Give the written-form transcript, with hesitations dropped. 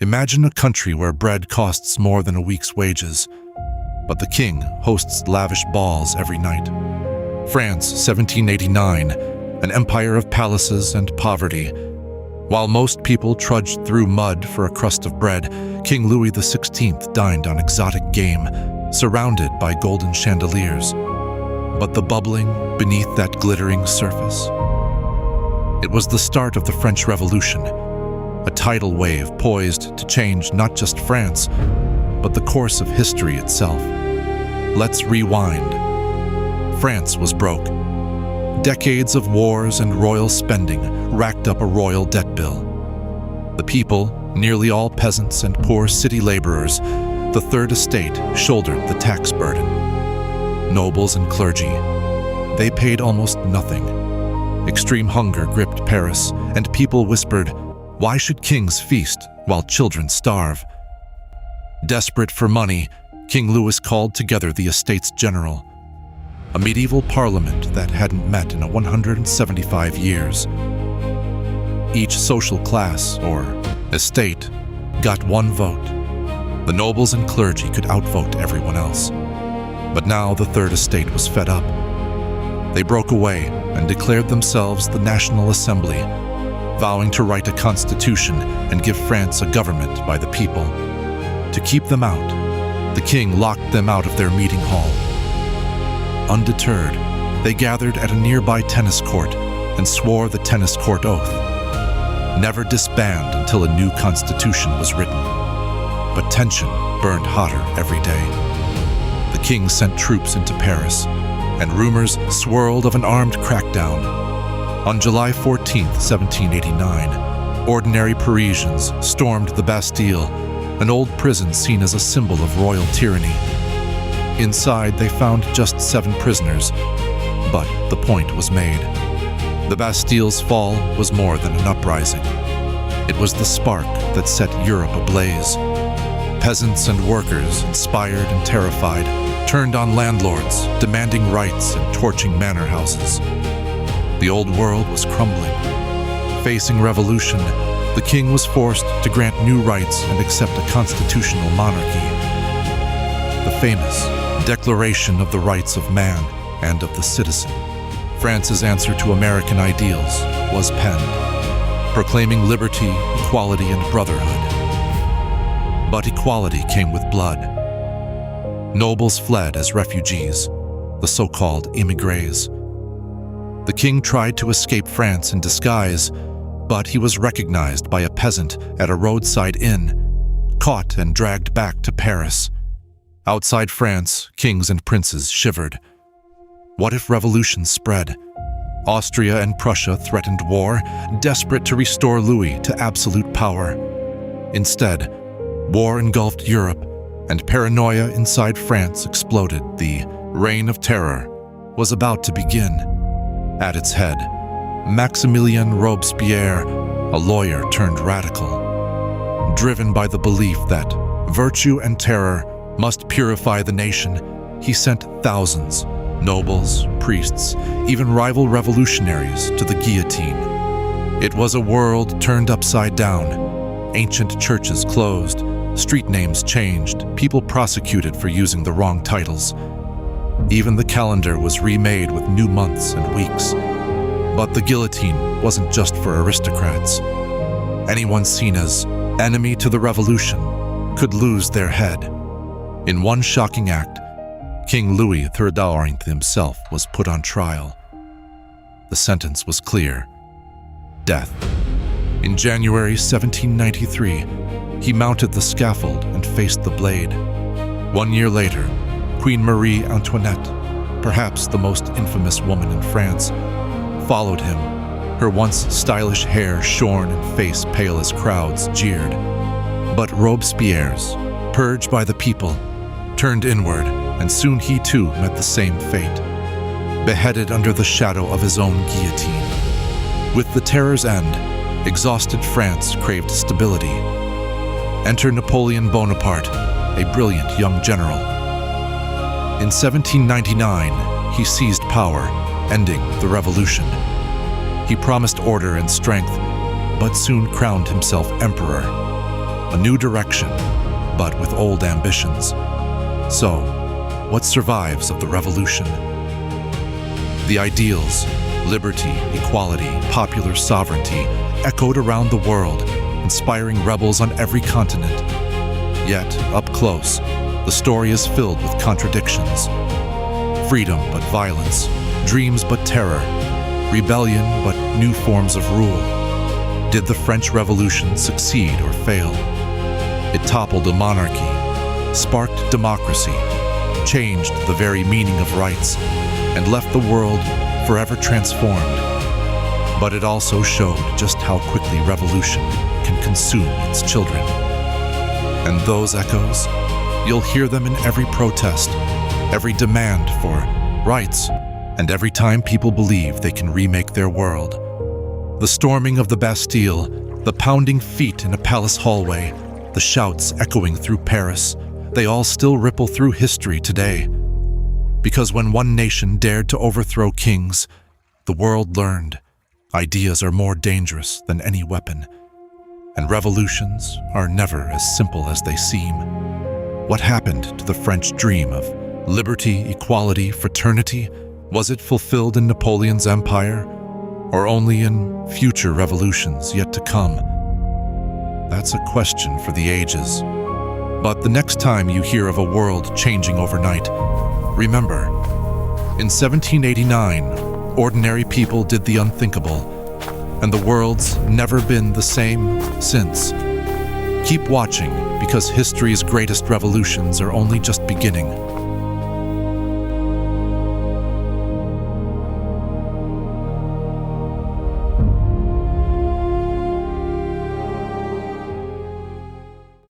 Imagine a country where bread costs more than a week's wages, but the king hosts lavish balls every night. France, 1789, an empire of palaces and poverty. While most people trudged through mud for a crust of bread, King Louis XVI dined on exotic game, surrounded by golden chandeliers. But the bubbling beneath that glittering surface? It was the start of the French Revolution, a tidal wave poised to change not just France, but the course of history itself. Let's rewind. France was broke. Decades of wars and royal spending racked up a royal debt bill. The people, nearly all peasants and poor city laborers, the Third Estate shouldered the tax burden. Nobles and clergy, they paid almost nothing. Extreme hunger gripped Paris, and people whispered, "Why should kings feast while children starve?" Desperate for money, King Louis called together the Estates General, a medieval parliament that hadn't met in 175 years. Each social class, or estate, got one vote. The nobles and clergy could outvote everyone else. But now the Third Estate was fed up. They broke away and declared themselves the National Assembly, vowing to write a constitution and give France a government by the people. To keep them out, the king locked them out of their meeting hall. Undeterred, they gathered at a nearby tennis court and swore the tennis court oath. Never disband until a new constitution was written. But tension burned hotter every day. The king sent troops into Paris, and rumors swirled of an armed crackdown. On July 14, 1789, ordinary Parisians stormed the Bastille, an old prison seen as a symbol of royal tyranny. Inside, they found just 7 prisoners, but the point was made. The Bastille's fall was more than an uprising. It was the spark that set Europe ablaze. Peasants and workers, inspired and terrified, turned on landlords, demanding rights and torching manor houses. The old world was crumbling. Facing revolution, the king was forced to grant new rights and accept a constitutional monarchy. The famous Declaration of the Rights of Man and of the Citizen, France's answer to American ideals, was penned, proclaiming liberty, equality, and brotherhood. But equality came with blood. Nobles fled as refugees, the so-called émigrés. The king tried to escape France in disguise, but he was recognized by a peasant at a roadside inn, caught and dragged back to Paris. Outside France, kings and princes shivered. What if revolution spread? Austria and Prussia threatened war, desperate to restore Louis to absolute power. Instead, war engulfed Europe, and paranoia inside France exploded. The Reign of Terror was about to begin. At its head, Maximilien Robespierre, a lawyer turned radical. Driven by the belief that virtue and terror must purify the nation, he sent thousands, nobles, priests, even rival revolutionaries, to the guillotine. It was a world turned upside down. Ancient churches closed, street names changed, people prosecuted for using the wrong titles. Even the calendar was remade with new months and weeks. But the guillotine wasn't just for aristocrats. Anyone seen as enemy to the revolution could lose their head. In one shocking act, King Louis XIII himself was put on trial. The sentence was clear: death. In January 1793, he mounted the scaffold and faced the blade. 1 year later, Queen Marie Antoinette, perhaps the most infamous woman in France, followed him, her once stylish hair shorn and face pale as crowds jeered. But Robespierre's, purged by the people, turned inward, and soon he too met the same fate, beheaded under the shadow of his own guillotine. With the terror's end, exhausted France craved stability. Enter Napoleon Bonaparte, a brilliant young general. In 1799, he seized power, ending the revolution. He promised order and strength, but soon crowned himself emperor. a new direction, but with old ambitions. So, what survives of the revolution? The ideals, liberty, equality, popular sovereignty, echoed around the world, inspiring rebels on every continent. Yet, up close, the story is filled with contradictions. Freedom but violence, dreams but terror, rebellion but new forms of rule. Did the French Revolution succeed or fail? It toppled a monarchy, sparked democracy, changed the very meaning of rights, and left the world forever transformed. But it also showed just how quickly revolution can consume its children. And those echoes, you'll hear them in every protest, every demand for rights, and every time people believe they can remake their world. The storming of the Bastille, the pounding feet in a palace hallway, the shouts echoing through Paris, they all still ripple through history today. Because when one nation dared to overthrow kings, the world learned ideas are more dangerous than any weapon, and revolutions are never as simple as they seem. What happened to the French dream of liberty, equality, fraternity? Was it fulfilled in Napoleon's empire, or only in future revolutions yet to come? That's a question for the ages. But the next time you hear of a world changing overnight, remember, in 1789, ordinary people did the unthinkable, and the world's never been the same since. Keep watching, because history's greatest revolutions are only just beginning.